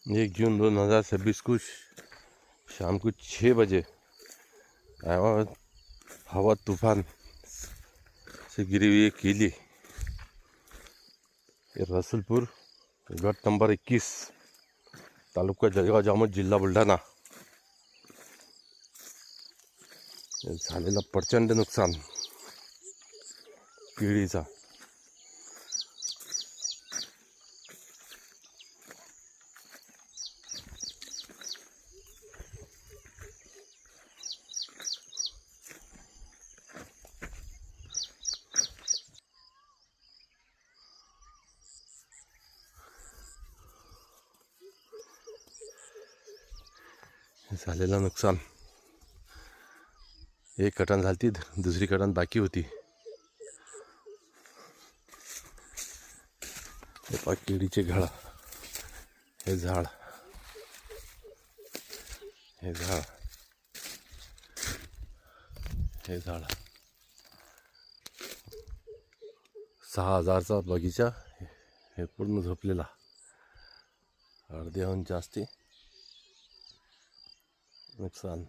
1 जून 2026 को शाम को 6 बजे आया हवा तूफान से गिरी हुई एक कीली, ये रसूलपुर गट नंबर 21 तालुका जळगाव जामोद जिल्हा बुलढाणा. झालेलं प्रचंड नुकसान केळीचा. झालेलं नुकसान, एक कटण झाली, दुसरी कटण बाकी होती. हे पा केळीचे घड, हे झाड, हे झाड, हे झाड. 6,000चा बगीचा हे पूर्ण झोपलेला, अर्ध्याहून जास्ती नुकसान.